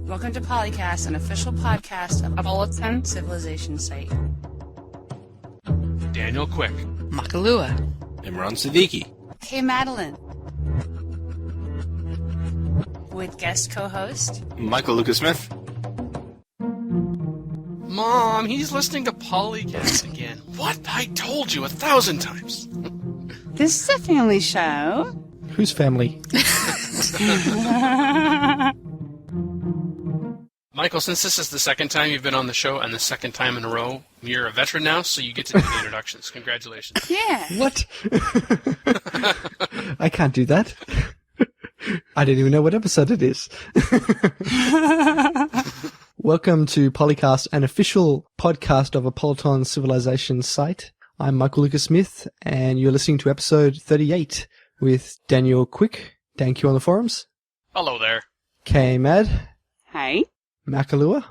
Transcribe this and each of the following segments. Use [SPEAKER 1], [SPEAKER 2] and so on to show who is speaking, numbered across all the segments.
[SPEAKER 1] Welcome to PolyCast, an official podcast of Apolyton Civilization Site.
[SPEAKER 2] Daniel Quick.
[SPEAKER 3] Makahlua.
[SPEAKER 4] Imran Siddiqui.
[SPEAKER 1] KMadeleine. With guest co-host
[SPEAKER 4] Michael Lucas Smith.
[SPEAKER 2] Mom, he's listening to PolyCast again. What? I told you 1,000 times.
[SPEAKER 1] This is a family show.
[SPEAKER 3] Whose family?
[SPEAKER 2] Michael, since this is the second time you've been on the show and the second time in a row, you're a veteran now, so you get to do the introductions. Congratulations.
[SPEAKER 1] Yeah.
[SPEAKER 3] What? I can't do that. I don't even know what episode it is. Welcome to PolyCast, an official podcast of Apolyton Civilization Site. I'm Michael Lucas Smith, and you're listening to episode 38 with Daniel Quick, DanQ on the forums.
[SPEAKER 2] Hello there.
[SPEAKER 3] KMad.
[SPEAKER 1] Hi.
[SPEAKER 3] Makahlua.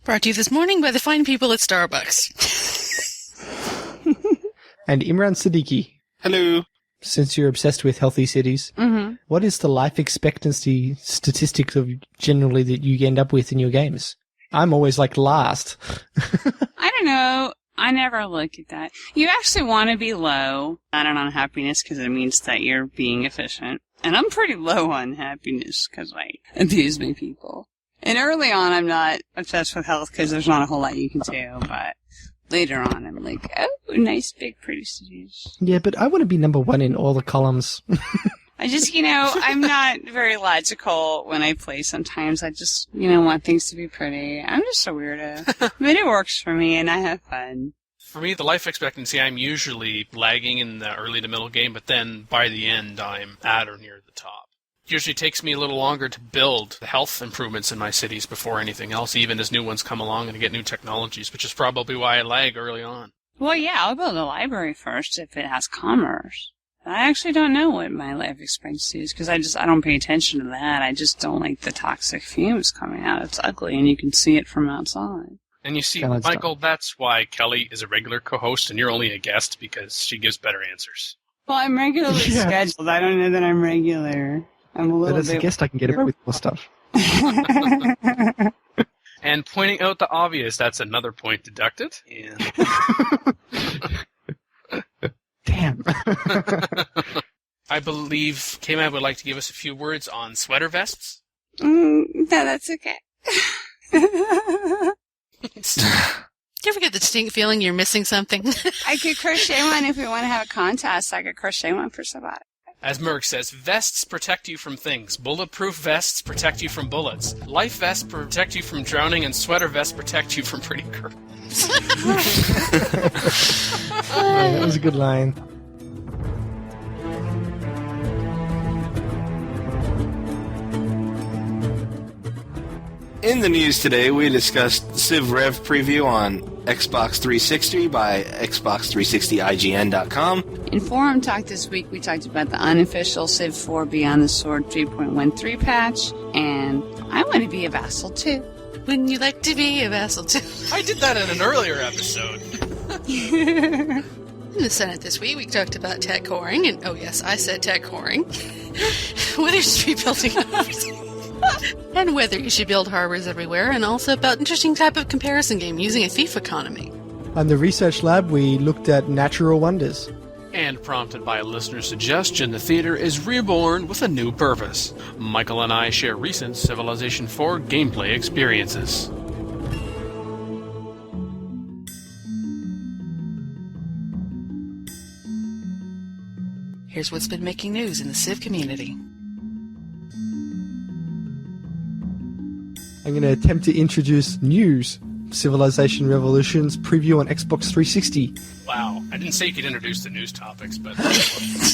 [SPEAKER 5] Brought to you this morning by the fine people at Starbucks.
[SPEAKER 3] And Imran Siddiqui.
[SPEAKER 4] Hello.
[SPEAKER 3] Since you're obsessed with healthy cities, what is the life expectancy statistics of generally that you end up with in your games? I'm always like last.
[SPEAKER 1] I don't know. I never look at that. You actually want to be low on unhappiness because it means that you're being efficient. And I'm pretty low on happiness because I abuse my people. And early on, I'm not obsessed with health because there's not a whole lot you can do. But later on, I'm like, oh, nice, big, pretty cities.
[SPEAKER 3] Yeah, but I want to be number one in all the columns.
[SPEAKER 1] I just, I'm not very logical when I play sometimes. I just, want things to be pretty. I'm just a weirdo. But it works for me, and I have fun.
[SPEAKER 2] For me, the life expectancy, I'm usually lagging in the early to middle game, but then by the end, I'm at or near the top. It usually takes me a little longer to build the health improvements in my cities before anything else, even as new ones come along and I get new technologies, which is probably why I lag early on.
[SPEAKER 1] Well, yeah, I'll build a library first if it has commerce. I actually don't know what my life expectancy is because I don't pay attention to that. I just don't like the toxic fumes coming out. It's ugly, and you can see it from outside.
[SPEAKER 2] And you see, Michael, that's why Kelly is a regular co-host and you're only a guest because she gives better answers.
[SPEAKER 1] Well, I'm regularly scheduled. I don't know that I'm regular. I'm a little
[SPEAKER 3] bit... But as a guest, I can get away with more stuff.
[SPEAKER 2] And pointing out the obvious, that's another point deducted. And...
[SPEAKER 3] Damn.
[SPEAKER 2] I believe KMad would like to give us a few words on sweater vests.
[SPEAKER 1] No, that's okay.
[SPEAKER 5] Do you ever get the distinct feeling you're missing something?
[SPEAKER 1] I could crochet one if we want to have a contest. I could crochet one for somebody.
[SPEAKER 2] As Merck says, vests protect you from things. Bulletproof vests protect you from bullets. Life vests protect you from drowning, and sweater vests protect you from pretty girls.
[SPEAKER 3] That was a good line.
[SPEAKER 4] In the news today, we discussed Civ Rev preview on Xbox 360 by Xbox360IGN.com.
[SPEAKER 1] In Forum Talk this week, we talked about the unofficial Civ 4 Beyond the Sword 3.13 patch, and I want to be a vassal too.
[SPEAKER 5] Wouldn't you like to be a vassal too?
[SPEAKER 2] I did that in an earlier episode.
[SPEAKER 5] In the Senate this week, we talked about tech whoring, and oh yes, I said tech whoring. Whether you should be building Harbours, and whether you should build Harbours everywhere, and also about interesting type of comparison game using a thief economy.
[SPEAKER 3] On the Research Lab, we looked at natural wonders.
[SPEAKER 2] And prompted by a listener's suggestion, the theater is reborn with a new purpose. Michael and I share recent Civilization 4 gameplay experiences.
[SPEAKER 5] Here's what's been making news in the Civ community.
[SPEAKER 3] I'm going to attempt to introduce news. Civilization Revolution's preview on Xbox 360.
[SPEAKER 2] Wow. I didn't say you could introduce the news topics, but...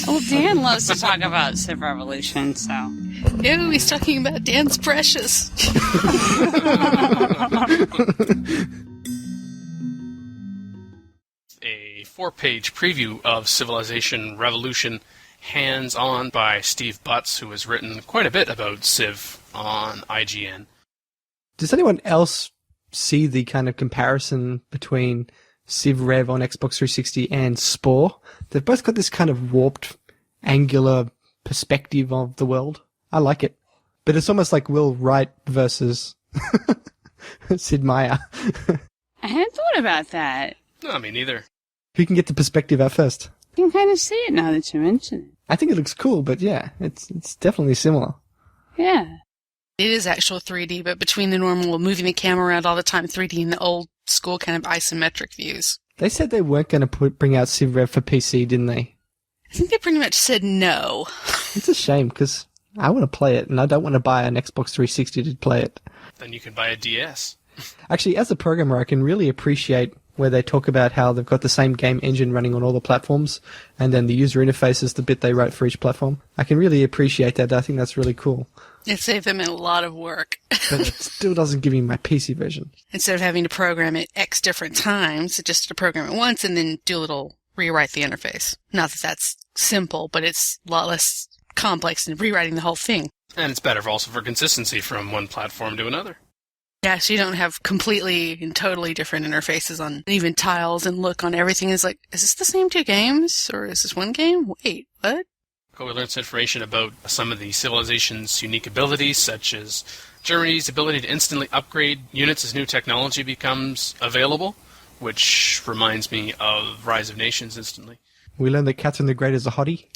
[SPEAKER 1] Well, Dan loves to talk about Civ Revolution, so...
[SPEAKER 5] Ew, he's talking about Dan's Precious.
[SPEAKER 2] A 4-page preview of Civilization Revolution, hands-on by Steve Butts, who has written quite a bit about Civ on IGN.
[SPEAKER 3] Does anyone else see the kind of comparison between Civ Rev on Xbox 360 and Spore? They've both got this kind of warped, angular perspective of the world. I like it. But it's almost like Will Wright versus Sid Meier.
[SPEAKER 1] I hadn't thought about that.
[SPEAKER 2] No, me neither.
[SPEAKER 3] Who can get the perspective out first?
[SPEAKER 1] You can kind of see it now that you mention it.
[SPEAKER 3] I think it looks cool, but yeah, it's definitely similar.
[SPEAKER 1] Yeah.
[SPEAKER 5] It is actual 3D, but between the normal moving the camera around all the time 3D and the old school kind of isometric views.
[SPEAKER 3] They said they weren't going to bring out Civ Rev for PC, didn't they?
[SPEAKER 5] I think they pretty much said no.
[SPEAKER 3] It's a shame, because I want to play it, and I don't want to buy an Xbox 360 to play it.
[SPEAKER 2] Then you can buy a DS.
[SPEAKER 3] Actually, as a programmer, I can really appreciate where they talk about how they've got the same game engine running on all the platforms, and then the user interface is the bit they wrote for each platform. I can really appreciate that. I think that's really cool.
[SPEAKER 5] It saved them a lot of work.
[SPEAKER 3] But it still doesn't give me my PC version.
[SPEAKER 5] Instead of having to program it X different times, it just to program it once and then do a little rewrite the interface. Not that that's simple, but it's a lot less complex than rewriting the whole thing.
[SPEAKER 2] And it's better also for consistency from one platform to another.
[SPEAKER 5] Yeah, so you don't have completely and totally different interfaces on even tiles and look on everything. Is like, is this the same two games? Or is this one game? Wait, what?
[SPEAKER 2] We learned some information about some of the civilization's unique abilities, such as Germany's ability to instantly upgrade units as new technology becomes available, which reminds me of Rise of Nations instantly.
[SPEAKER 3] We learned that Catherine the Great is a hottie.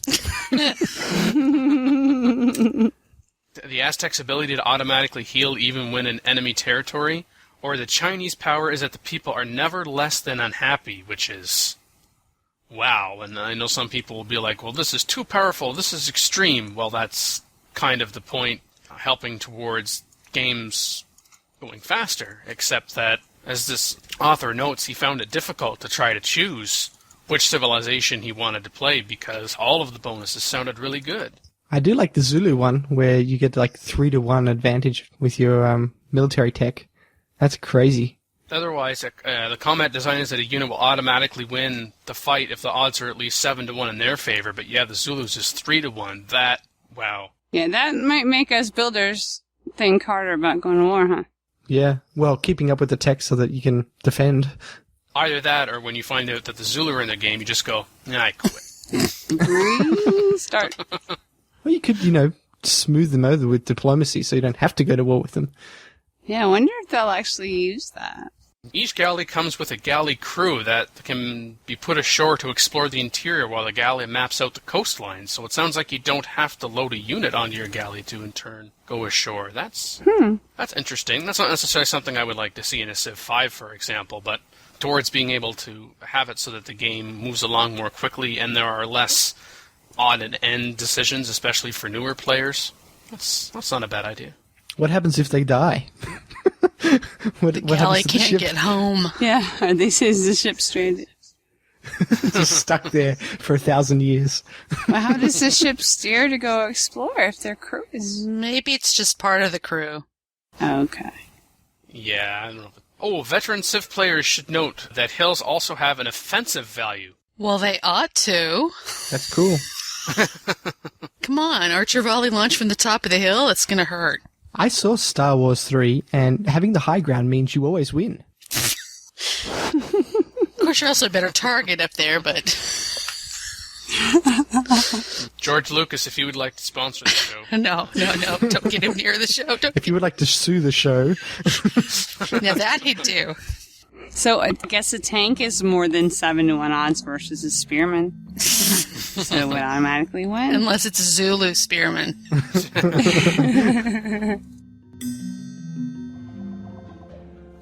[SPEAKER 2] The Aztecs' ability to automatically heal even when in enemy territory, or the Chinese power is that the people are never less than unhappy, which is wow. And I know some people will be like, well, this is too powerful, this is extreme. Well, that's kind of the point, helping towards games going faster, except that, as this author notes, he found it difficult to try to choose which civilization he wanted to play because all of the bonuses sounded really good.
[SPEAKER 3] I do like the Zulu one, where you get like 3-to-1 advantage with your military tech. That's crazy.
[SPEAKER 2] Otherwise, the combat design is that a unit will automatically win the fight if the odds are at least 7-to-1 in their favor, but yeah, the Zulus is 3-to-1. That, wow.
[SPEAKER 1] Yeah, that might make us builders think harder about going to war, huh?
[SPEAKER 3] Yeah, well, keeping up with the tech so that you can defend.
[SPEAKER 2] Either that, or when you find out that the Zulu are in the game, you just go, nah, I quit.
[SPEAKER 1] Start.
[SPEAKER 3] Well, you could, smooth them over with diplomacy so you don't have to go to war with them.
[SPEAKER 1] Yeah, I wonder if they'll actually use that.
[SPEAKER 2] Each galley comes with a galley crew that can be put ashore to explore the interior while the galley maps out the coastline. So it sounds like you don't have to load a unit onto your galley to, in turn, go ashore. That's interesting. That's not necessarily something I would like to see in a Civ 5, for example, but towards being able to have it so that the game moves along more quickly and there are less odd and end decisions, especially for newer players. That's not a bad idea.
[SPEAKER 3] What happens if they die?
[SPEAKER 5] The galley can't get home.
[SPEAKER 1] Yeah, this is the ship stranded.
[SPEAKER 3] Just stuck there for 1,000 years.
[SPEAKER 1] Well, how does the ship steer to go explore if their crew is...
[SPEAKER 5] Maybe it's just part of the crew.
[SPEAKER 1] Okay.
[SPEAKER 2] Yeah, I don't know. Oh, veteran Civ players should note that hills also have an offensive value.
[SPEAKER 5] Well, they ought to.
[SPEAKER 3] That's cool.
[SPEAKER 5] Come on, archer volley launch from the top of the hill? It's going to hurt.
[SPEAKER 3] I saw Star Wars 3, and having the high ground means you always win.
[SPEAKER 5] Of course, you're also a better target up there, but...
[SPEAKER 2] George Lucas, if you would like to sponsor the show.
[SPEAKER 5] No. Don't get him near the show.
[SPEAKER 3] If you would like to sue the show.
[SPEAKER 5] Now that he'd do.
[SPEAKER 1] So I guess a tank is more than 7-to-1 odds versus a spearman. So it would automatically win.
[SPEAKER 5] Unless it's a Zulu spearman.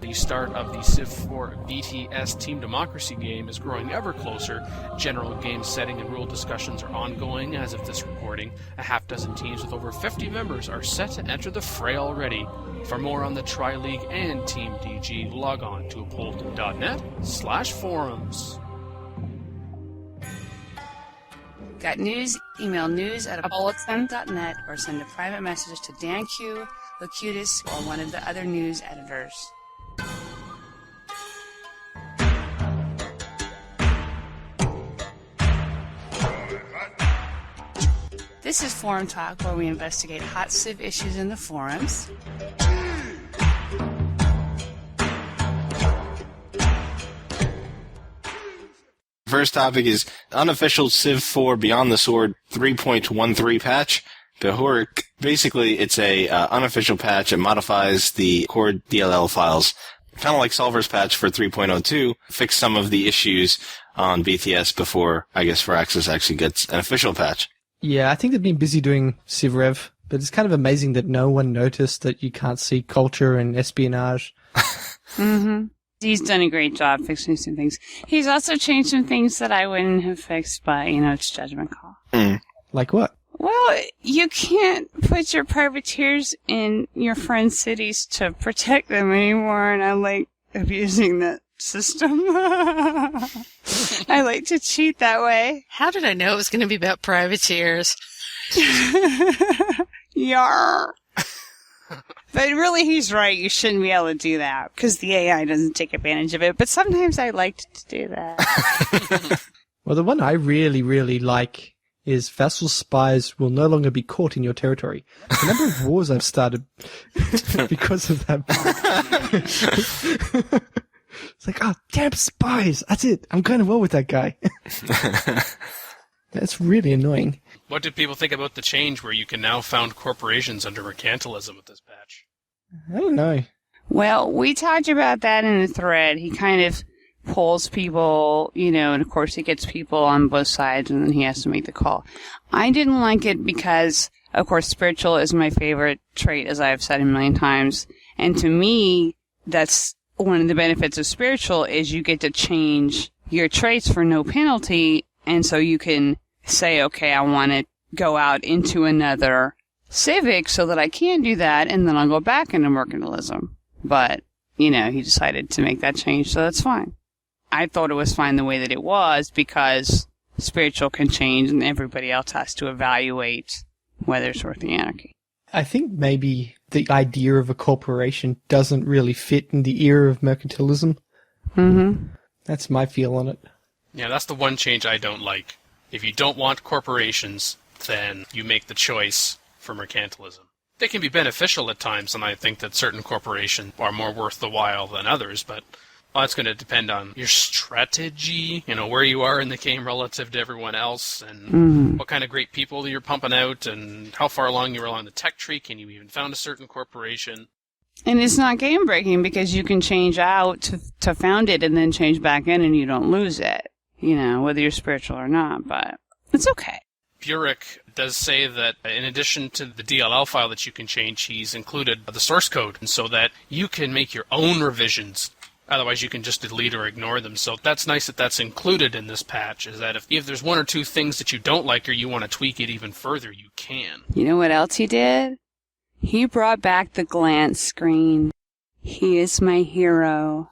[SPEAKER 2] The start of the Civ 4 BTS Team Democracy game is growing ever closer. General game setting and rule discussions are ongoing as of this recording. A half-dozen teams with over 50 members are set to enter the fray already. For more on the Tri-League and Team DG, log on to apolyton.net/forums.
[SPEAKER 1] Got news? Email news@apolyton.net or send a private message to DanQ, Locutus, or one of the other news editors. This is Forum Talk, where we investigate hot Civ issues in the forums.
[SPEAKER 4] First topic is unofficial Civ 4 Beyond the Sword 3.13 patch. Behork Basically, it's a unofficial patch. It modifies the core DLL files, kind of like Solver's patch for 3.02, fix some of the issues on BTS before, I guess, Firaxis actually gets an official patch.
[SPEAKER 3] Yeah, I think they've been busy doing CivRev, but it's kind of amazing that no one noticed that you can't see culture and espionage.
[SPEAKER 1] Mm-hmm. He's done a great job fixing some things. He's also changed some things that I wouldn't have fixed, but, it's judgment call.
[SPEAKER 4] Mm.
[SPEAKER 3] Like what?
[SPEAKER 1] Well, you can't put your privateers in your friends' cities to protect them anymore, and I like abusing that system. I like to cheat that way.
[SPEAKER 5] How did I know it was going to be about privateers?
[SPEAKER 1] Yar. But really, he's right. You shouldn't be able to do that because the AI doesn't take advantage of it. But sometimes I like to do that.
[SPEAKER 3] Well, the one I really, really like is vassal spies will no longer be caught in your territory. The number of wars I've started because of that. It's like, oh, damn spies. That's it. I'm going to war with that guy. That's really annoying.
[SPEAKER 2] What did people think about the change where you can now found corporations under mercantilism with this patch?
[SPEAKER 3] I don't know.
[SPEAKER 1] Well, we talked about that in the thread. He kind of pulls people, and of course he gets people on both sides and then he has to make the call. I didn't like it because, of course, spiritual is my favorite trait, as I've said a million times. And to me, that's one of the benefits of spiritual is you get to change your traits for no penalty. And so you can say, okay, I want to go out into another civic so that I can do that, and then I'll go back into mercantilism. But, he decided to make that change, so that's fine. I thought it was fine the way that it was because spiritual can change and everybody else has to evaluate whether it's worth the anarchy.
[SPEAKER 3] I think maybe the idea of a corporation doesn't really fit in the era of mercantilism.
[SPEAKER 1] Mm-hmm.
[SPEAKER 3] That's my feel on it.
[SPEAKER 2] Yeah, that's the one change I don't like. If you don't want corporations, then you make the choice for mercantilism. They can be beneficial at times, and I think that certain corporations are more worth the while than others, but that's going to depend on your strategy, where you are in the game relative to everyone else, and what kind of great people you're pumping out, and how far along you are along the tech tree. Can you even found a certain corporation?
[SPEAKER 1] And it's not game breaking because you can change out to found it and then change back in and you don't lose it. Whether you're spiritual or not, but it's okay.
[SPEAKER 2] Burek does say that in addition to the DLL file that you can change, he's included the source code so that you can make your own revisions. Otherwise, you can just delete or ignore them. So that's nice that that's included in this patch, is that if there's one or two things that you don't like or you want to tweak it even further, you can. You
[SPEAKER 1] know what else he did? He brought back the glance screen. He is my hero.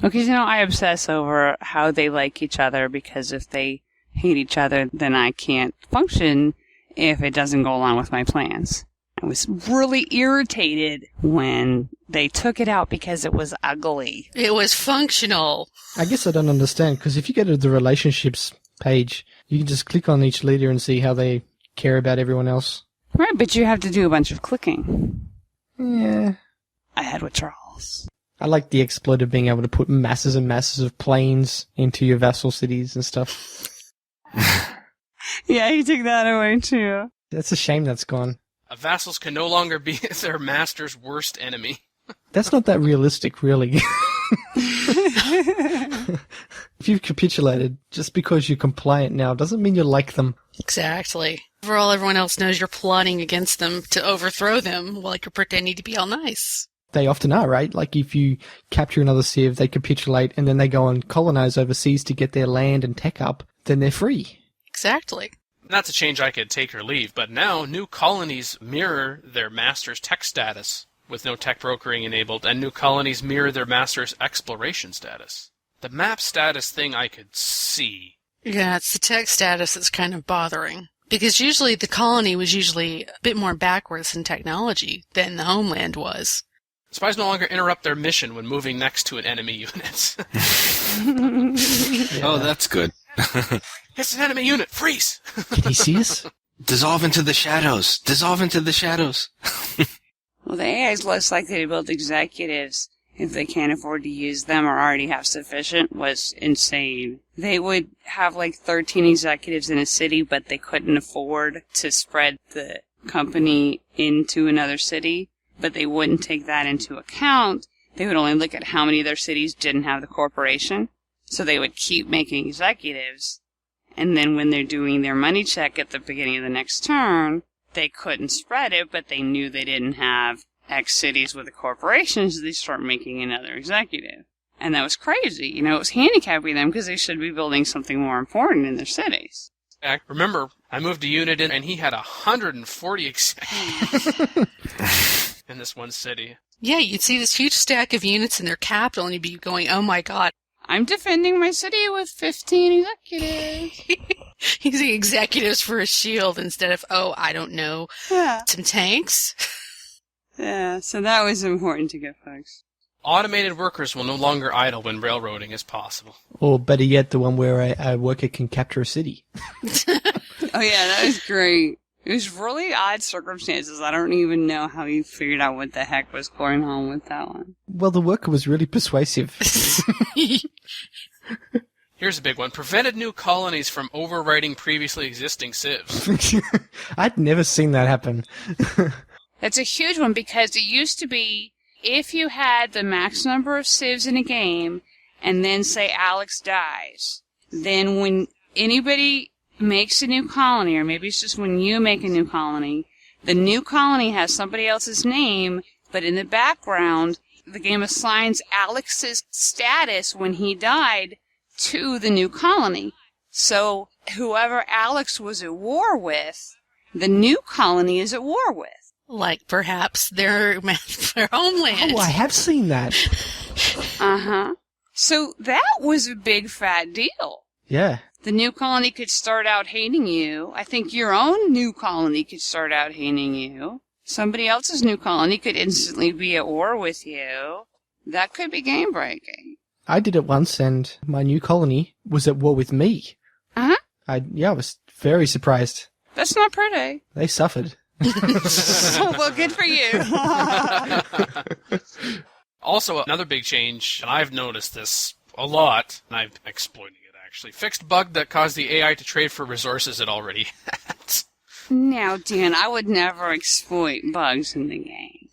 [SPEAKER 1] Because, I obsess over how they like each other because if they hate each other, then I can't function if it doesn't go along with my plans. I was really irritated when they took it out because it was ugly.
[SPEAKER 5] It was functional.
[SPEAKER 3] I guess I don't understand, because if you go to the relationships page, you can just click on each leader and see how they care about everyone else.
[SPEAKER 1] Right, but you have to do a bunch of clicking.
[SPEAKER 3] Yeah.
[SPEAKER 1] I had withdrawals.
[SPEAKER 3] I like the exploit of being able to put masses and masses of planes into your vassal cities and stuff.
[SPEAKER 1] Yeah, he took that away too.
[SPEAKER 3] That's a shame that's gone.
[SPEAKER 2] Vassals can no longer be their master's worst enemy.
[SPEAKER 3] That's not that realistic, really. If you've capitulated, just because you're compliant now doesn't mean you like them.
[SPEAKER 5] Exactly. For all everyone else knows, you're plotting against them to overthrow them while you're pretending to be all nice.
[SPEAKER 3] They often are, right? Like if you capture another civ, they capitulate, and then they go and colonize overseas to get their land and tech up, then they're free.
[SPEAKER 5] Exactly.
[SPEAKER 2] That's a change I could take or leave, but now new colonies mirror their master's tech status with no tech brokering enabled, and new colonies mirror their master's exploration status. The map status thing I could see.
[SPEAKER 5] Yeah, it's the tech status that's kind of bothering. Because usually the colony was usually a bit more backwards in technology than the homeland was.
[SPEAKER 2] Spies no longer interrupt their mission when moving next to an enemy unit.
[SPEAKER 4] Oh, that's good.
[SPEAKER 2] It's an enemy unit! Freeze!
[SPEAKER 3] Can he see us?
[SPEAKER 4] Dissolve into the shadows! Dissolve into the shadows!
[SPEAKER 1] Well, the AI is less likely to build executives if they can't afford to use them or already have sufficient was insane. They would have like 13 executives in a city, but they couldn't afford to spread the company into another city, but they wouldn't take that into account. They would only look at how many of their cities didn't have the corporation. So they would keep making executives, and then when they're doing their money check at the beginning of the next turn, they couldn't spread it, but they knew they didn't have X cities with the corporations, so they start making another executive. And that was crazy. You know, it was handicapping them because they should be building something more important in their cities.
[SPEAKER 2] I remember I moved a unit in, and he had 140 executives in this one city.
[SPEAKER 5] Yeah, you'd see this huge stack of units in their capital, and you'd be going, oh my god.
[SPEAKER 1] I'm defending my city with 15 executives.
[SPEAKER 5] Using executives for a shield instead of, oh, I don't know, some tanks.
[SPEAKER 1] Yeah, so that was important to get folks.
[SPEAKER 2] Automated workers will no longer idle when railroading is possible.
[SPEAKER 3] Or better yet, the one where a worker can capture a city.
[SPEAKER 1] Oh yeah, that was great. It was really odd circumstances. I don't even know how he figured out what the heck was going on with that one.
[SPEAKER 3] Well, the worker was really persuasive.
[SPEAKER 2] Here's a big one. Prevented new colonies from overwriting previously existing civs.
[SPEAKER 3] I'd never seen that happen.
[SPEAKER 1] That's a huge one because it used to be if you had the max number of civs in a game and then say Alex dies, then when anybody makes a new colony, or maybe it's just when you make a new colony, the new colony has somebody else's name, but in the background, the game assigns Alex's status when he died to the new colony. So whoever Alex was at war with, the new colony is at war with.
[SPEAKER 5] Like perhaps their homeland.
[SPEAKER 3] Oh, I have seen that.
[SPEAKER 1] Uh-huh. So that was a big fat deal.
[SPEAKER 3] Yeah.
[SPEAKER 1] The new colony could start out hating you. I think your own new colony could start out hating you. Somebody else's new colony could instantly be at war with you. That could be game breaking.
[SPEAKER 3] I did it once, and my new colony was at war with me.
[SPEAKER 1] Uh-huh.
[SPEAKER 3] I was very surprised.
[SPEAKER 1] That's not pretty.
[SPEAKER 3] They suffered.
[SPEAKER 1] Well, good for you.
[SPEAKER 2] Also, another big change, and I've noticed this a lot, and I'm exploiting it actually. Fixed bug that caused the AI to trade for resources it already had.
[SPEAKER 1] Now, Dan, I would never exploit bugs in the game.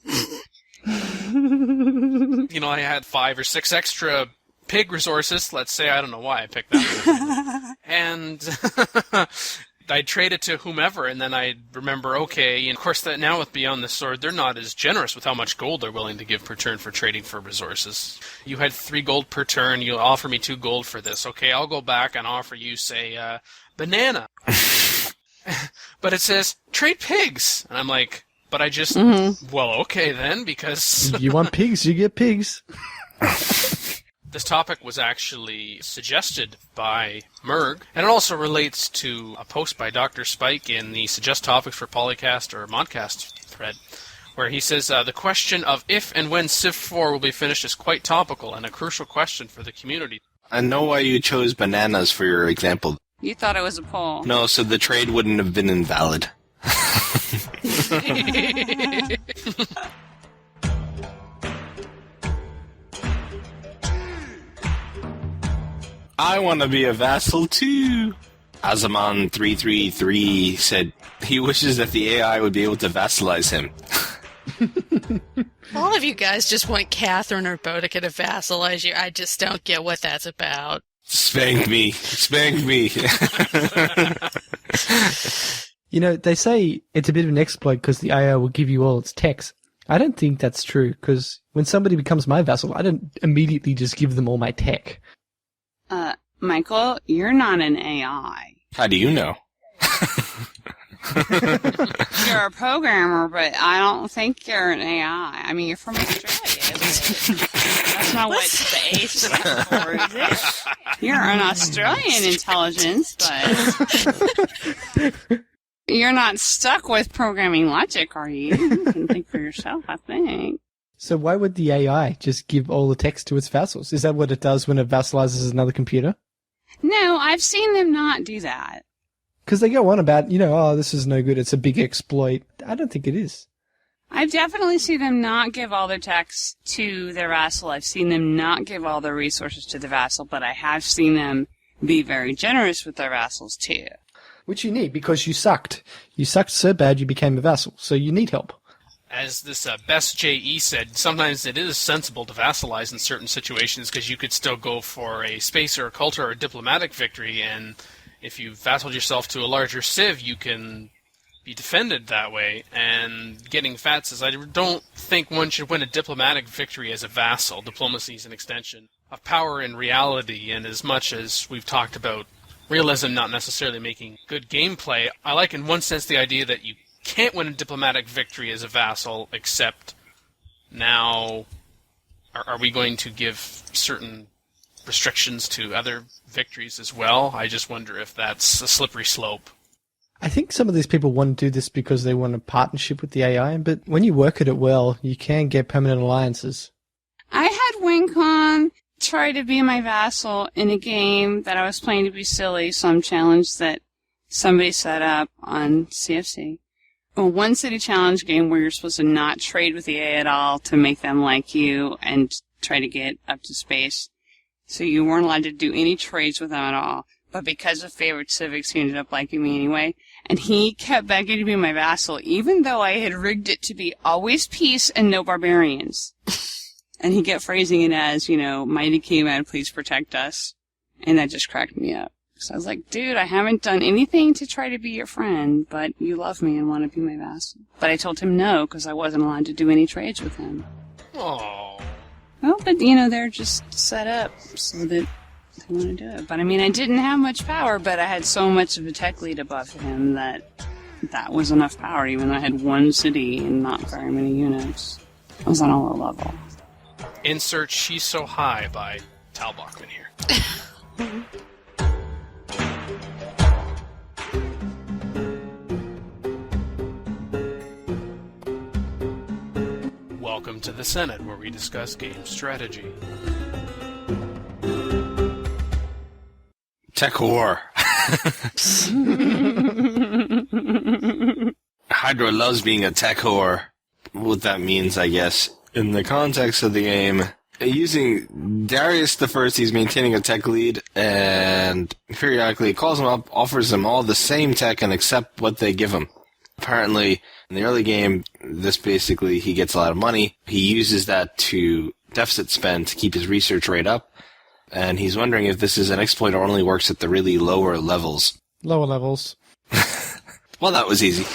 [SPEAKER 2] You know, I had 5 or 6 extra pig resources. Let's say, I don't know why I picked that one. And I'd trade it to whomever, and then I'd remember, okay, and of course, that now with Beyond the Sword, they're not as generous with how much gold they're willing to give per turn for trading for resources. You had 3 gold per turn, you'll offer me 2 gold for this. Okay, I'll go back and offer you, say, banana. But it says, trade pigs. And I'm like, but I just, well, okay then, because...
[SPEAKER 3] You want pigs, you get pigs.
[SPEAKER 2] This topic was actually suggested by Merg, and it also relates to a post by Dr. Spike in the Suggest Topics for PolyCast or Modcast thread, where he says, the question of if and when Civ 4 will be finished is quite topical and a crucial question for the community.
[SPEAKER 4] I know why you chose bananas for your example.
[SPEAKER 1] You thought it was a poll.
[SPEAKER 4] No, so the trade wouldn't have been invalid. I want to be a vassal too. Azaman333 said he wishes that the AI would be able to vassalize him.
[SPEAKER 5] All of you guys just want Catherine or Boudica to vassalize you. I just don't get what that's about.
[SPEAKER 4] Spank me. Spank me.
[SPEAKER 3] You know, they say it's a bit of an exploit because the AI will give you all its techs. I don't think that's true, because when somebody becomes my vassal, I don't immediately just give them all my tech.
[SPEAKER 1] Michael, you're not an AI.
[SPEAKER 4] How do you know?
[SPEAKER 1] You're a programmer, but I don't think you're an AI. I mean, you're from Australia. That's not what the A stands for, is it? You're an Australian intelligence, but you're not stuck with programming logic, are you? You can think for yourself, I think.
[SPEAKER 3] So why would the AI just give all the text to its vassals? Is that what it does when it vassalizes another computer?
[SPEAKER 1] No, I've seen them not do that.
[SPEAKER 3] Because they go on about, oh, this is no good, it's a big exploit. I don't think it is.
[SPEAKER 1] I've definitely seen them not give all their tax to their vassal. I've seen them not give all their resources to the vassal, but I have seen them be very generous with their vassals, too.
[SPEAKER 3] Which you need, because you sucked. You sucked so bad you became a vassal, so you need help. As
[SPEAKER 2] this Best J.E. said, sometimes it is sensible to vassalize in certain situations because you could still go for a space or a culture or a diplomatic victory, and if you vassaled yourself to a larger civ, you can be defended that way. And getting fat says, I don't think one should win a diplomatic victory as a vassal. Diplomacy is an extension of power in reality, and as much as we've talked about realism not necessarily making good gameplay, I like in one sense the idea that you can't win a diplomatic victory as a vassal, except now are we going to give certain restrictions to other victories as well? I just wonder if that's a slippery slope.
[SPEAKER 3] I think some of these people want to do this because they want a partnership with the AI, but when you work at it well, you can get permanent alliances.
[SPEAKER 1] I had WinCon try to be my vassal in a game that I was playing to be silly, some challenge that somebody set up on CFC. A one-city challenge game where you're supposed to not trade with the AI at all to make them like you and try to get up to space. So you weren't allowed to do any trades with them at all. But because of favorite civics, he ended up liking me anyway. And he kept begging to be my vassal, even though I had rigged it to be always peace and no barbarians. And he kept phrasing it as, mighty KMad, please protect us. And that just cracked me up. So I was like, dude, I haven't done anything to try to be your friend, but you love me and want to be my vassal. But I told him no, because I wasn't allowed to do any trades with him.
[SPEAKER 2] Oh.
[SPEAKER 1] Well, but, they're just set up so that they want to do it. But, I didn't have much power, but I had so much of a tech lead above him that was enough power, even though I had one city and not very many units. I was on a low level.
[SPEAKER 2] Insert She's So High by Tal Bachman here. Welcome to the Senate, where we discuss game strategy.
[SPEAKER 4] Tech war. Hydra loves being a tech whore. What that means, I guess, in the context of the game, using Darius the First, he's maintaining a tech lead, and periodically calls him up, offers them all the same tech, and accept what they give him. Apparently, in the early game, he gets a lot of money. He uses that to deficit spend to keep his research rate up, and he's wondering if this is an exploit or only works at the really lower levels.
[SPEAKER 3] Lower levels.
[SPEAKER 4] Well, that was easy.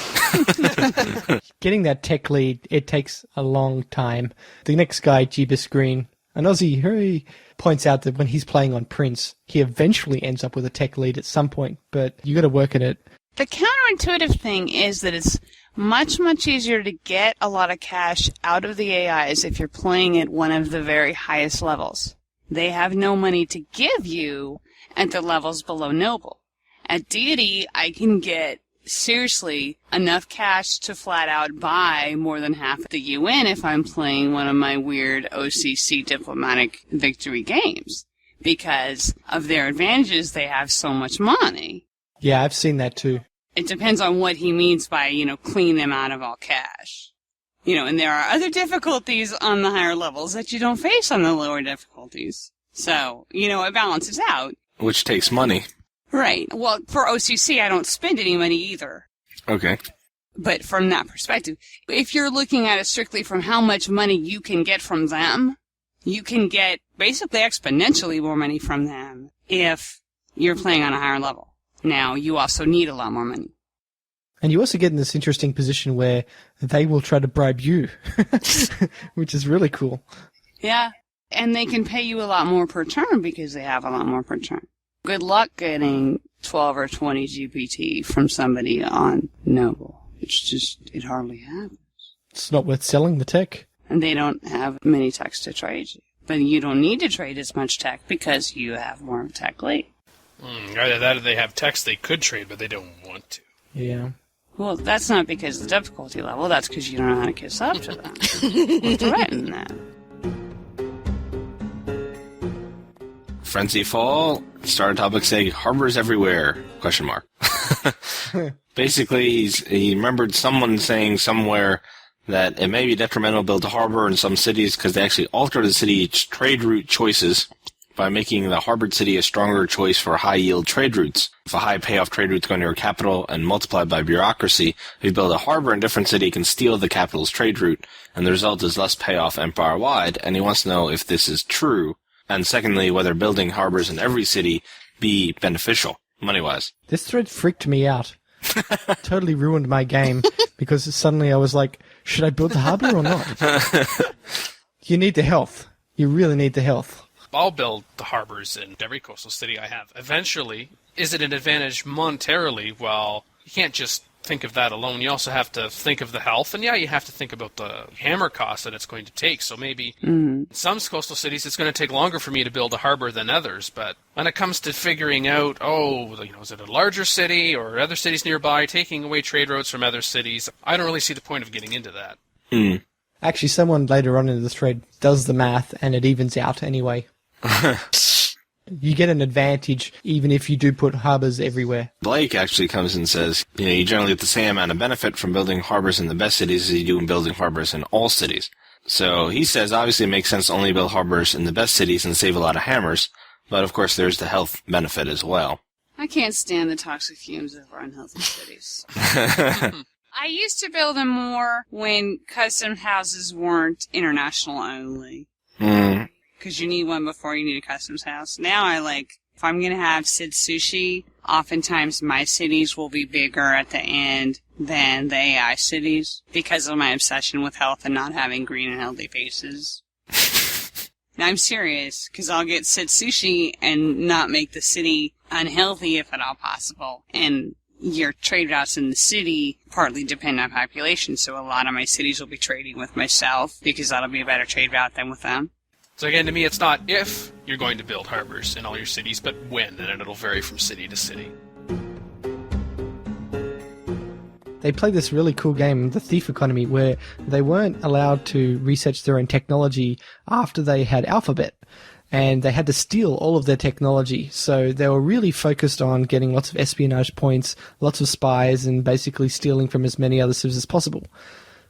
[SPEAKER 3] Getting that tech lead, it takes a long time. The next guy, Jeebus Green, an Aussie, he points out that when he's playing on Prince, he eventually ends up with a tech lead at some point, but you got to work at it.
[SPEAKER 1] The counterintuitive thing is that it's much, much easier to get a lot of cash out of the AIs if you're playing at one of the very highest levels. They have no money to give you at the levels below noble. At deity, I can get, seriously, enough cash to flat out buy more than half the UN if I'm playing one of my weird OCC diplomatic victory games. Because of their advantages, they have so much money.
[SPEAKER 3] Yeah, I've seen that too.
[SPEAKER 1] It depends on what he means by, clean them out of all cash. And there are other difficulties on the higher levels that you don't face on the lower difficulties. So, it balances out.
[SPEAKER 4] Which takes money.
[SPEAKER 1] Right. Well, for OCC, I don't spend any money either.
[SPEAKER 4] Okay.
[SPEAKER 1] But from that perspective, if you're looking at it strictly from how much money you can get from them, you can get basically exponentially more money from them if you're playing on a higher level. Now, you also need a lot more money.
[SPEAKER 3] And you also get in this interesting position where they will try to bribe you, which is really cool.
[SPEAKER 1] Yeah, and they can pay you a lot more per turn because they have a lot more per turn. Good luck getting 12 or 20 GPT from somebody on Noble. It hardly happens.
[SPEAKER 3] It's not worth selling the tech.
[SPEAKER 1] And they don't have many techs to trade you. But you don't need to trade as much tech because you have more tech lead.
[SPEAKER 2] Either that or they have techs they could trade, but they don't want to.
[SPEAKER 3] Yeah.
[SPEAKER 1] Well, that's not because of the difficulty level. That's because you don't know how to kiss up to them. Or threaten them.
[SPEAKER 4] Frenzy Fall, starter topic say, Harbours everywhere, ? Basically, he remembered someone saying somewhere that it may be detrimental to build a harbor in some cities because they actually alter the city's trade route choices by making the harbored city a stronger choice for high-yield trade routes. If a high-payoff trade route is going to your capital and multiplied by bureaucracy, if you build a harbor in a different city, it can steal the capital's trade route, and the result is less payoff empire-wide, and he wants to know if this is true, and secondly, whether building harbors in every city be beneficial, money-wise.
[SPEAKER 3] This thread freaked me out. Totally ruined my game, because suddenly I was like, should I build the harbor or not? You need the health. You really need the health.
[SPEAKER 2] I'll build the harbors in every coastal city I have. Eventually, is it an advantage monetarily? Well, you can't just think of that alone. You also have to think of the health, and yeah, you have to think about the hammer cost that it's going to take. So maybe in some coastal cities it's going to take longer for me to build a harbor than others. But when it comes to figuring out, is it a larger city or other cities nearby, taking away trade routes from other cities, I don't really see the point of getting into that.
[SPEAKER 3] Actually, someone later on in the thread does the math, and it evens out anyway. You get an advantage even if you do put harbors everywhere.
[SPEAKER 4] Blake actually comes and says, you generally get the same amount of benefit from building harbors in the best cities as you do in building harbors in all cities. So he says, obviously it makes sense to only build harbors in the best cities and save a lot of hammers, but of course there's the health benefit as well.
[SPEAKER 1] I can't stand the toxic fumes of our unhealthy cities. I used to build them more when custom houses weren't international only. Because you need one before you need a customs house. Now if I'm going to have Sid Sushi, oftentimes my cities will be bigger at the end than the AI cities because of my obsession with health and not having green and healthy faces. Now, I'm serious, because I'll get Sid Sushi and not make the city unhealthy if at all possible. And your trade routes in the city partly depend on population, so a lot of my cities will be trading with myself because that'll be a better trade route than with them.
[SPEAKER 2] So again, to me, it's not if you're going to build harbors in all your cities, but when, and it'll vary from city to city.
[SPEAKER 3] They played this really cool game, the Thief Economy, where they weren't allowed to research their own technology after they had Alphabet. And they had to steal all of their technology. So they were really focused on getting lots of espionage points, lots of spies, and basically stealing from as many other civs as possible.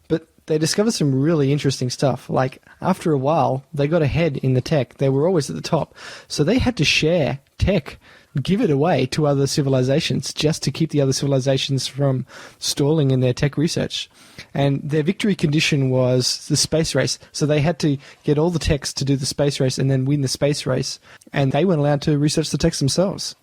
[SPEAKER 3] But they discovered some really interesting stuff. Like, after a while, they got ahead in the tech. They were always at the top. So they had to share tech, give it away to other civilizations just to keep the other civilizations from stalling in their tech research. And their victory condition was the space race. So they had to get all the techs to do the space race and then win the space race. And they weren't allowed to research the techs themselves.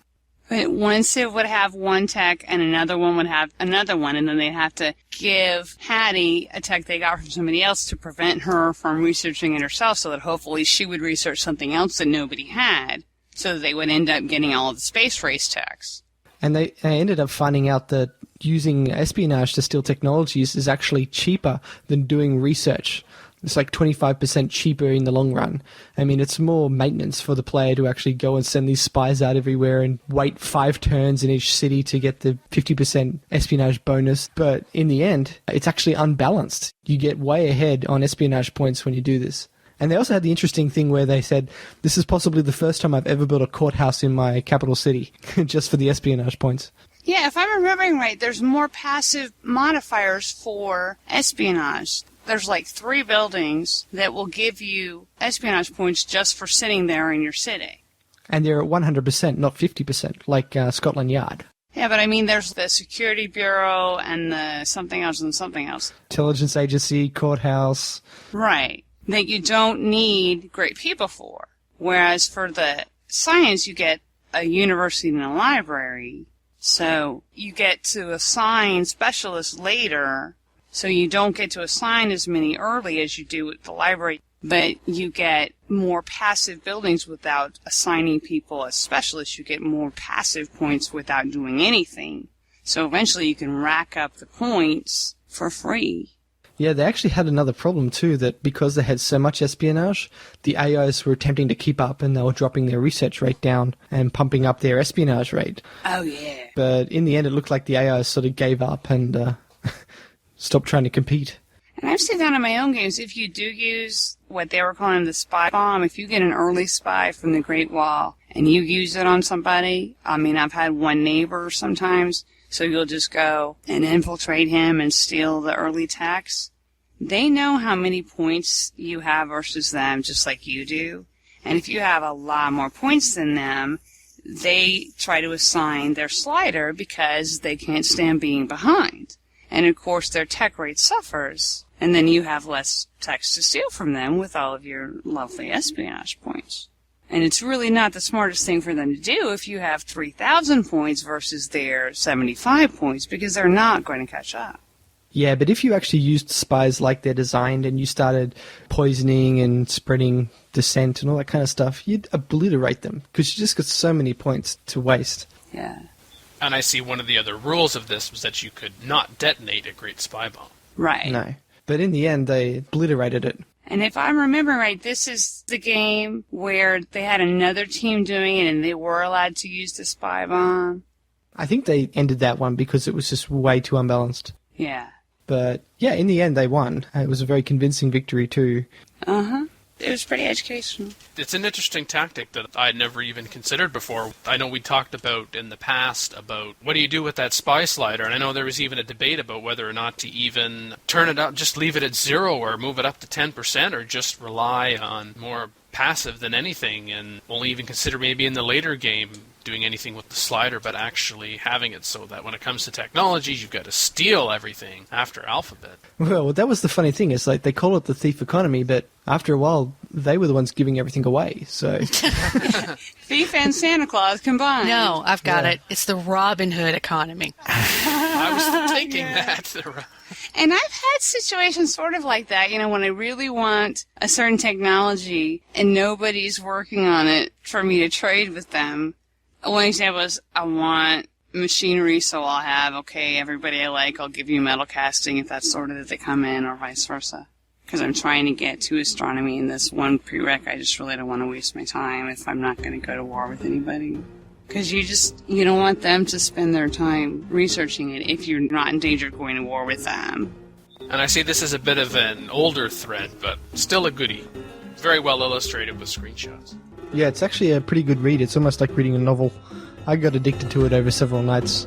[SPEAKER 1] But one civ would have one tech and another one would have another one, and then they'd have to give Hattie a tech they got from somebody else to prevent her from researching it herself, so that hopefully she would research something else that nobody had, so that they would end up getting all of the space race techs.
[SPEAKER 3] And they ended up finding out that using espionage to steal technologies is actually cheaper than doing research. It's like 25% cheaper in the long run. I mean, it's more maintenance for the player to actually go and send these spies out everywhere and wait 5 turns in each city to get the 50% espionage bonus. But in the end, it's actually unbalanced. You get way ahead on espionage points when you do this. And they also had the interesting thing where they said, this is possibly the first time I've ever built a courthouse in my capital city, just for the espionage points.
[SPEAKER 1] Yeah, if I'm remembering right, there's more passive modifiers for espionage. There's like 3 buildings that will give you espionage points just for sitting there in your city.
[SPEAKER 3] And they're at 100%, not 50%, like Scotland Yard.
[SPEAKER 1] Yeah, but I mean, there's the Security Bureau and the something else and something else.
[SPEAKER 3] Intelligence Agency, courthouse.
[SPEAKER 1] Right. That you don't need great people for. Whereas for the science, you get a university and a library. So you get to assign specialists later. So you don't get to assign as many early as you do at the library, but you get more passive buildings without assigning people as specialists. You get more passive points without doing anything. So eventually you can rack up the points for free.
[SPEAKER 3] Yeah, they actually had another problem too, that because they had so much espionage, the AIs were attempting to keep up and they were dropping their research rate down and pumping up their espionage rate.
[SPEAKER 1] Oh, yeah.
[SPEAKER 3] But in the end, it looked like the AIs sort of gave up and stopped trying to compete.
[SPEAKER 1] And I've seen that in my own games. If you do use what they were calling the spy bomb, if you get an early spy from the Great Wall and you use it on somebody, I mean, I've had one neighbor sometimes, so you'll just go and infiltrate him and steal the early techs. they know how many points you have versus them, just like you do. And if you have a lot more points than them, they try to assign their slider because they can't stand being behind. And of course their tech rate suffers, and then you have less techs to steal from them with all of your lovely espionage points. And it's really not the smartest thing for them to do if you have 3,000 points versus their 75 points, because they're not going to catch up.
[SPEAKER 3] Yeah, but if you actually used spies like they're designed and you started poisoning and spreading dissent and all that kind of stuff, you'd obliterate them because you just got so many points to waste.
[SPEAKER 1] Yeah.
[SPEAKER 2] And I see one of the other rules of this was that you could not detonate a great spy bomb.
[SPEAKER 1] Right.
[SPEAKER 3] No. But in the end, they obliterated it.
[SPEAKER 1] And if I'm remembering right, this is the game where they had another team doing it and they were allowed to use the spy bomb.
[SPEAKER 3] I think they ended that one because it was just way too unbalanced.
[SPEAKER 1] Yeah.
[SPEAKER 3] But yeah, in the end, they won. It was a very convincing victory too.
[SPEAKER 1] Uh-huh. It was pretty educational.
[SPEAKER 2] It's an interesting tactic that I'd never even considered before. I know we talked about in the past about what do you do with that spy slider, and I know there was even a debate about whether or not to even turn it up, just leave it at 0 or move it up to 10% or just rely on more passive than anything and only even consider maybe in the later game doing anything with the slider, but actually having it so that when it comes to technologies, you've got to steal everything after Alphabet.
[SPEAKER 3] Well, that was the funny thing. It's like they call it the thief economy, but after a while, they were the ones giving everything away. So
[SPEAKER 1] Thief and Santa Claus combined.
[SPEAKER 5] No, I've got it. It's the Robin Hood economy.
[SPEAKER 2] I was thinking that.
[SPEAKER 1] And I've had situations sort of like that, when I really want a certain technology and nobody's working on it for me to trade with them. One example is I want machinery, so I'll have, everybody I like, I'll give you metal casting if that's sort of that they come in, or vice versa. Because I'm trying to get to astronomy in this one prereq, I just really don't want to waste my time if I'm not going to go to war with anybody. Because you don't want them to spend their time researching it if you're not in danger of going to war with them.
[SPEAKER 2] And I see this as a bit of an older thread, but still a goodie. Very well illustrated with screenshots.
[SPEAKER 3] yeah, it's actually a pretty good read. It's almost like reading a novel. I got addicted to it over several nights.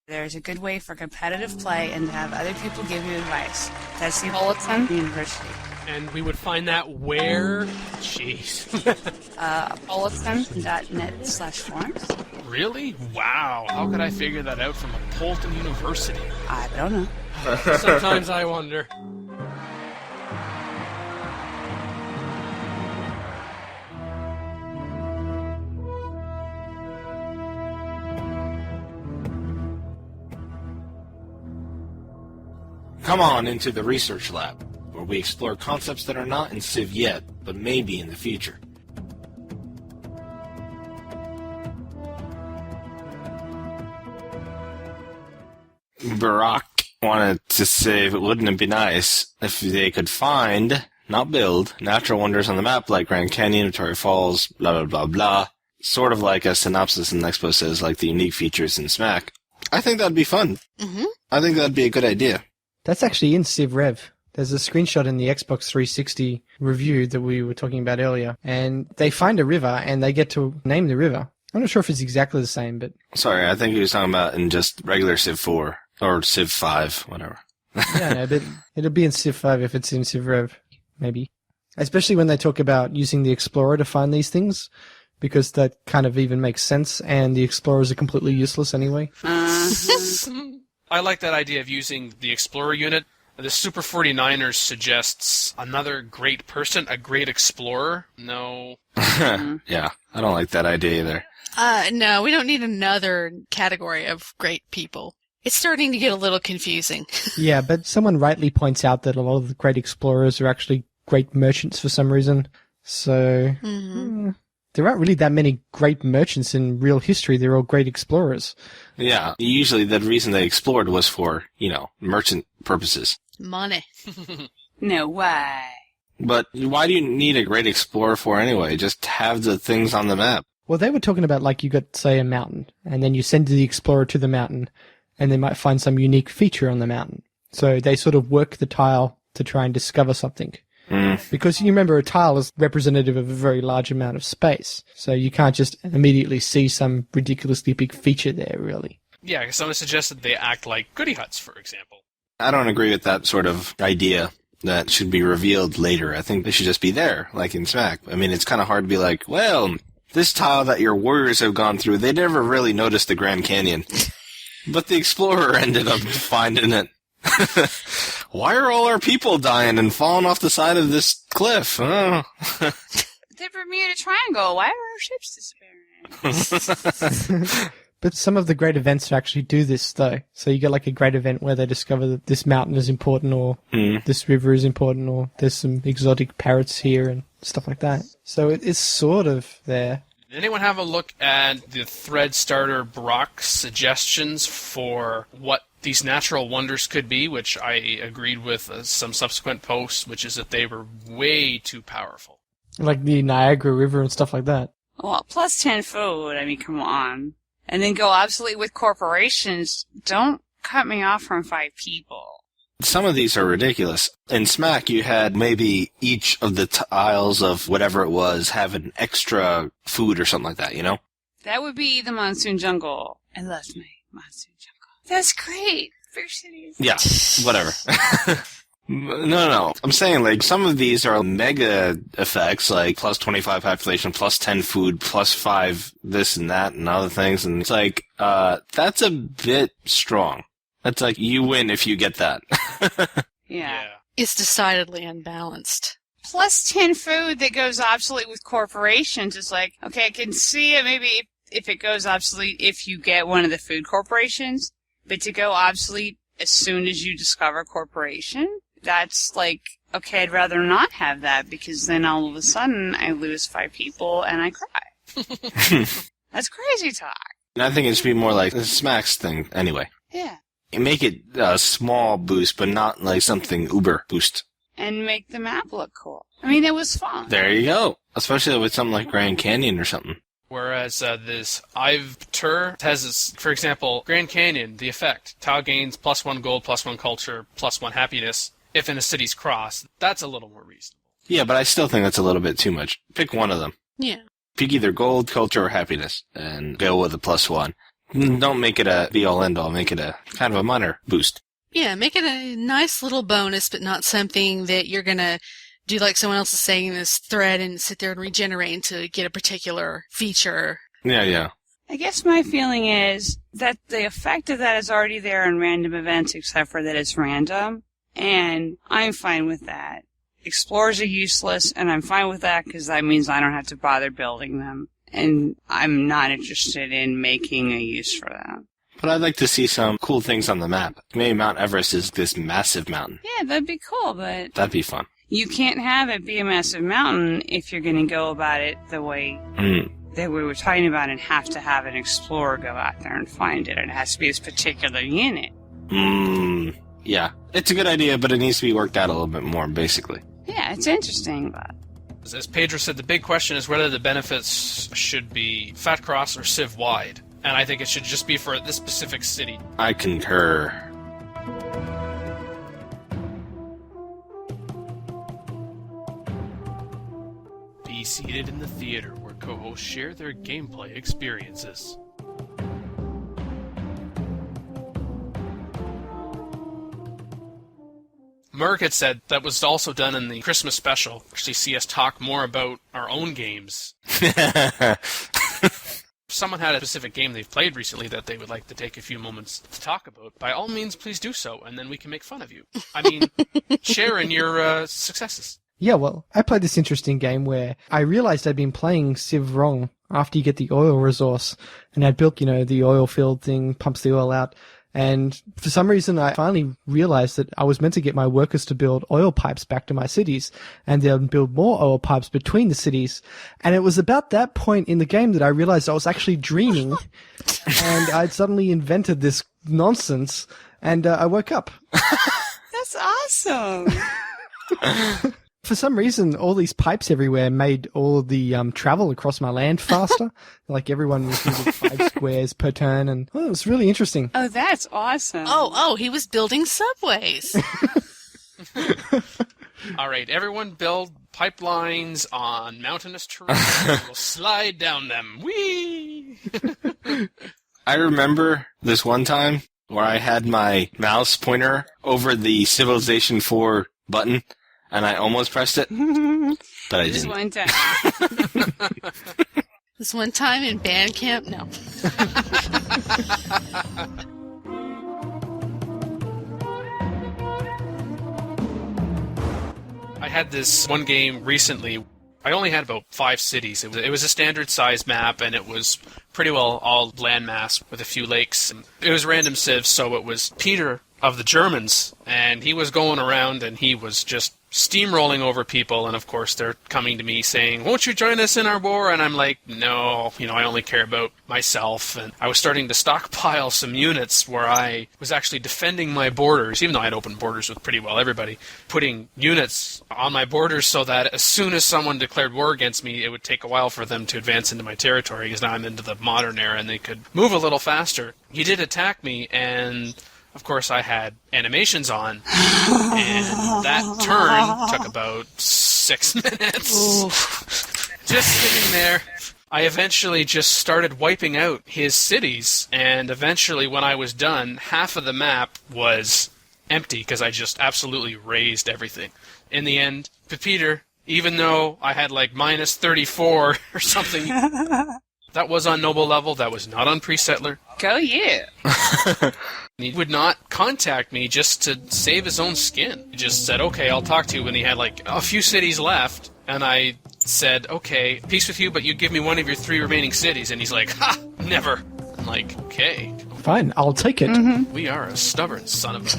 [SPEAKER 1] There's a good way for competitive play and to have other people give you advice. That's the Apolyton University.
[SPEAKER 2] And we would find that where? Jeez.
[SPEAKER 1] Apolyton.net/forums.
[SPEAKER 2] Really? Wow. How could I figure that out from Apolyton University?
[SPEAKER 1] I don't know.
[SPEAKER 2] Sometimes I wonder.
[SPEAKER 4] Come on into the research lab, where we explore concepts that are not in Civ yet, but maybe in the future. Barack wanted to say it wouldn't it be nice if they could find, not build, natural wonders on the map like Grand Canyon, Victoria Falls, blah blah blah blah, sort of like a synopsis and expo says, like the unique features in Smack. I think that'd be fun.
[SPEAKER 5] Mm-hmm.
[SPEAKER 4] I think that'd be a good idea.
[SPEAKER 3] That's actually in Civ Rev. There's a screenshot in the Xbox 360 review that we were talking about earlier, and they find a river and they get to name the river. I'm not sure if it's exactly the same, but...
[SPEAKER 4] Sorry, I think he was talking about in just regular Civ 4, or Civ 5, whatever.
[SPEAKER 3] Yeah, no, but it'll be in Civ 5 if it's in Civ Rev, maybe. Especially when they talk about using the Explorer to find these things, because that kind of even makes sense, and the Explorers are completely useless anyway.
[SPEAKER 2] I like that idea of using the Explorer unit. The Super 49ers suggests another great person, a great explorer. No.
[SPEAKER 4] Yeah, I don't like that idea either.
[SPEAKER 5] No, we don't need another category of great people. It's starting to get a little confusing.
[SPEAKER 3] Yeah, but someone rightly points out that a lot of the great explorers are actually great merchants for some reason. So, there aren't really that many great merchants in real history. They're all great explorers.
[SPEAKER 4] Yeah, usually the reason they explored was for, merchant purposes.
[SPEAKER 5] Money.
[SPEAKER 1] No way.
[SPEAKER 4] But why do you need a great explorer for anyway? Just have the things on the map.
[SPEAKER 3] Well, they were talking about, like, you got, say, a mountain, and then you send the explorer to the mountain, and they might find some unique feature on the mountain. So they sort of work the tile to try and discover something. Because you remember a tile is representative of a very large amount of space. So you can't just immediately see some ridiculously big feature there, really.
[SPEAKER 2] Yeah, someone suggested they act like goody huts, for example.
[SPEAKER 4] I don't agree with that sort of idea that should be revealed later. I think they should just be there, like in Smack. I mean, it's kind of hard to be like, well, this tile that your warriors have gone through, they never really noticed the Grand Canyon. But the explorer ended up finding it. Why are all our people dying and falling off the side of this cliff? Oh.
[SPEAKER 1] The Bermuda Triangle. Why are our ships disappearing?
[SPEAKER 3] But some of the great events actually do this, though. So you get like a great event where they discover that this mountain is important, or this river is important, or there's some exotic parrots here and stuff like that. So it is sort of there.
[SPEAKER 2] Did anyone have a look at the thread starter Brock's suggestions for what these natural wonders could be, which I agreed with some subsequent posts, which is that they were way too powerful.
[SPEAKER 3] Like the Niagara River and stuff like that.
[SPEAKER 1] Well, plus 10 food. I mean, come on. And then go obsolete with corporations. Don't cut me off from 5 people.
[SPEAKER 4] Some of these are ridiculous. In Smack, you had maybe each of the tiles of whatever it was have an extra food or something like that, you know?
[SPEAKER 1] That would be the Monsoon Jungle. I love my Monsoon Jungle. That's great. Fair cities.
[SPEAKER 4] Yeah, whatever. No. I'm saying, like, some of these are mega effects, like plus 25 population, plus 10 food, plus 5 this and that and other things. And it's like, that's a bit strong. That's like, you win if you get that.
[SPEAKER 1] Yeah.
[SPEAKER 5] It's decidedly unbalanced.
[SPEAKER 1] Plus 10 food that goes obsolete with corporations is like, okay, I can see it maybe if it goes obsolete if you get one of the food corporations, but to go obsolete as soon as you discover corporation, that's like, okay, I'd rather not have that because then all of a sudden I lose 5 people and I cry. That's crazy talk.
[SPEAKER 4] And I think it should be more like the Smacks thing anyway.
[SPEAKER 1] Yeah.
[SPEAKER 4] You make it a small boost, but not like something uber boost.
[SPEAKER 1] And make the map look cool. I mean, it was fun.
[SPEAKER 4] There you go. Especially with something like Grand Canyon or something.
[SPEAKER 2] Whereas this Ivtur has this, for example, Grand Canyon, the effect. Tile gains plus 1 gold, plus 1 culture, plus 1 happiness if in a city's cross. That's a little more reasonable.
[SPEAKER 4] Yeah, but I still think that's a little bit too much. Pick one of them.
[SPEAKER 5] Yeah.
[SPEAKER 4] Pick either gold, culture, or happiness, and go with a plus 1. Don't make it a be-all, end-all. Make it a kind of a minor boost.
[SPEAKER 5] Yeah, make it a nice little bonus, but not something that you're going to do like someone else is saying in this thread and sit there and regenerate to get a particular feature.
[SPEAKER 4] Yeah.
[SPEAKER 1] I guess my feeling is that the effect of that is already there in random events, except for that it's random, and I'm fine with that. Explorers are useless, and I'm fine with that because that means I don't have to bother building them, and I'm not interested in making a use for them.
[SPEAKER 4] But I'd like to see some cool things on the map. Maybe Mount Everest is this massive mountain.
[SPEAKER 1] Yeah, that'd be cool, but
[SPEAKER 4] That'd be fun.
[SPEAKER 1] you can't have it be a massive mountain if you're going to go about it the way that we were talking about and have to have an explorer go out there and find it. It has to be this particular unit.
[SPEAKER 4] Yeah. It's a good idea, but it needs to be worked out a little bit more, basically.
[SPEAKER 1] Yeah, it's interesting, but
[SPEAKER 2] As Pedro said, the big question is whether the benefits should be Fat Cross or Civ-wide. And I think it should just be for this specific city.
[SPEAKER 4] I concur.
[SPEAKER 2] Be seated in the theater where co-hosts share their gameplay experiences. Merck had said that was also done in the Christmas special. Actually, see us talk more about our own games. If someone had a specific game they've played recently that they would like to take a few moments to talk about, by all means, please do so, and then we can make fun of you. I mean, share in your successes.
[SPEAKER 3] Yeah, well, I played this interesting game where I realized I'd been playing Civ wrong after you get the oil resource, and I'd built, the oil field thing, pumps the oil out, and for some reason I finally realized that I was meant to get my workers to build oil pipes back to my cities, and then build more oil pipes between the cities, and it was about that point in the game that I realized I was actually dreaming, and I'd suddenly invented this nonsense, and I woke up.
[SPEAKER 1] that's awesome.
[SPEAKER 3] For some reason, all these pipes everywhere made all of the travel across my land faster. Like everyone was moving 5 squares per turn, and it was really interesting.
[SPEAKER 1] Oh, that's awesome.
[SPEAKER 5] Oh, he was building subways.
[SPEAKER 2] All right, everyone build pipelines on mountainous terrain. We'll slide down them. Whee!
[SPEAKER 4] I remember this one time where I had my mouse pointer over the Civilization 4 button, and I almost pressed it, but I
[SPEAKER 1] Just
[SPEAKER 4] didn't.
[SPEAKER 1] one time.
[SPEAKER 5] This one time in band camp? No.
[SPEAKER 2] I had this one game recently. I only had about 5 cities. It was a standard size map, and it was pretty well all landmass with a few lakes. It was random civs, so it was Peter of the Germans, and he was going around and he was just steamrolling over people, and of course they're coming to me saying, "Won't you join us in our war?" And I'm like, no, I only care about myself. And I was starting to stockpile some units where I was actually defending my borders, even though I had open borders with pretty well everybody, putting units on my borders so that as soon as someone declared war against me, it would take a while for them to advance into my territory, because now I'm into the modern era and they could move a little faster. He did attack me, and of course, I had animations on, and that turn took about 6 minutes. Just sitting there. I eventually just started wiping out his cities, and eventually when I was done, half of the map was empty because I just absolutely razed everything. In the end, Peter, even though I had like minus 34 or something, that was on noble level, that was not on pre-settler.
[SPEAKER 1] Go you!
[SPEAKER 2] He would not contact me just to save his own skin. He just said, okay, I'll talk to you when he had like a few cities left. And I said, okay, peace with you, but you give me one of your 3 remaining cities. And he's like, ha, never. I'm like, okay.
[SPEAKER 3] Fine, I'll take it.
[SPEAKER 1] Mm-hmm.
[SPEAKER 2] We are a stubborn son of a...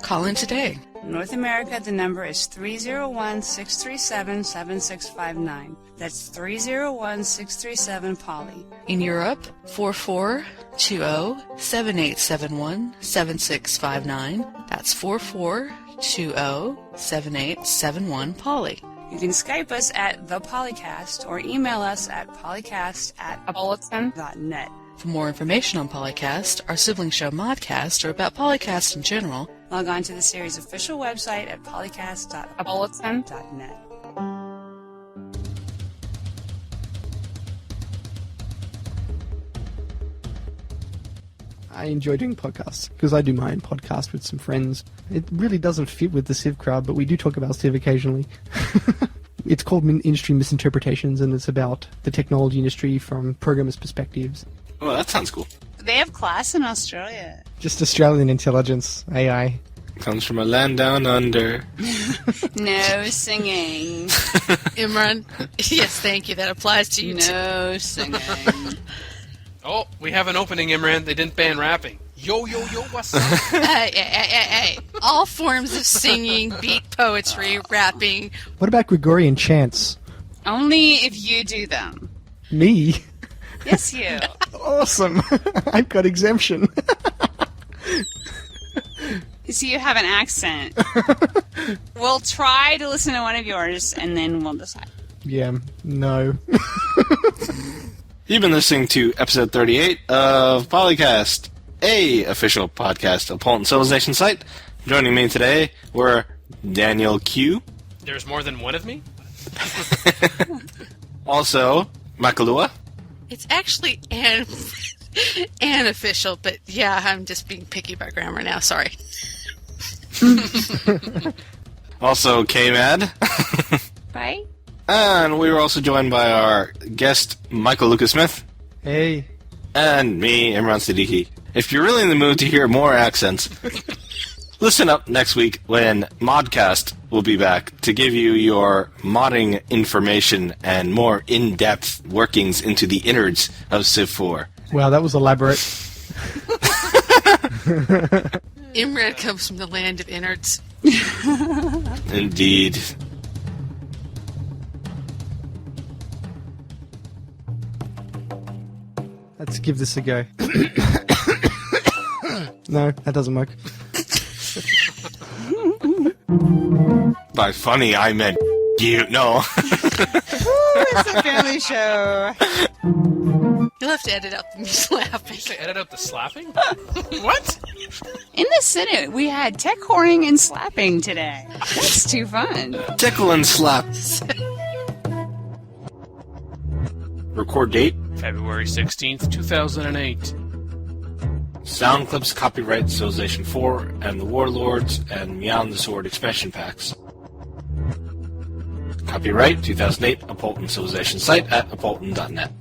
[SPEAKER 5] Call in today.
[SPEAKER 1] North America, the number is 301-637-7659. That's 301-637-POLY.
[SPEAKER 5] In Europe, 4420-7871-7659. That's 4420-7871-POLY.
[SPEAKER 1] You can Skype us at the PolyCast or email us at polycast@apolyton.net.
[SPEAKER 5] For more information on PolyCast, our sibling show Modcast, or about PolyCast in general,
[SPEAKER 1] log on to the series' official website at polycast.apolyton.net.
[SPEAKER 3] I enjoy doing podcasts because I do my own podcast with some friends. It really doesn't fit with the Civ crowd, but we do talk about Civ occasionally. It's called Industry Misinterpretations, and it's about the technology industry from programmers' perspectives.
[SPEAKER 4] Oh, that sounds cool.
[SPEAKER 1] They have class in Australia.
[SPEAKER 3] Just Australian intelligence, AI.
[SPEAKER 4] Comes from a land down under.
[SPEAKER 1] No singing.
[SPEAKER 5] Imran, yes, thank you. That applies to you too.
[SPEAKER 1] No singing.
[SPEAKER 2] Oh, we have an opening, Imran. They didn't ban rapping. Yo, yo, yo, what's up?
[SPEAKER 5] Hey. All forms of singing, beat poetry, rapping.
[SPEAKER 3] What about Gregorian chants?
[SPEAKER 1] Only if you do them.
[SPEAKER 3] Me?
[SPEAKER 1] Yes, you.
[SPEAKER 3] Awesome. I've got exemption.
[SPEAKER 1] You see, you have an accent. We'll try to listen to one of yours, and then we'll decide.
[SPEAKER 3] Yeah, no.
[SPEAKER 4] You've been listening to episode 38 of PolyCast, a official podcast of Apolyton Civilization Site. Joining me today were DanQ.
[SPEAKER 2] There's more than one of me?
[SPEAKER 4] Also, Makahlua.
[SPEAKER 5] It's actually an official, but yeah, I'm just being picky about grammar now. Sorry.
[SPEAKER 4] Also, KMad.
[SPEAKER 1] Right?
[SPEAKER 4] And we were also joined by our guest, Michael Lucas Smith.
[SPEAKER 3] Hey.
[SPEAKER 4] And me, Imran Siddiqui. If you're really in the mood to hear more accents, listen up next week when Modcast will be back to give you your modding information and more in-depth workings into the innards of Civ 4.
[SPEAKER 3] Wow, that was elaborate.
[SPEAKER 5] Imran comes from the land of innards.
[SPEAKER 4] Indeed.
[SPEAKER 3] Let's give this a go. No, that doesn't work.
[SPEAKER 4] By funny, I meant you. No.
[SPEAKER 1] It's a family show.
[SPEAKER 5] You'll have to edit out the me laughing.
[SPEAKER 2] Did you say edit out the slapping? What?
[SPEAKER 1] In the Senate, we had tech whoring and slapping today. That's too fun.
[SPEAKER 4] Tickle and slap. Record date,
[SPEAKER 2] February 16th, 2008.
[SPEAKER 4] Sound clips copyright Civilization 4 and the Warlords and Meow the Sword expansion packs. Copyright 2008 Apolyton Civilization Site at apolyton.net.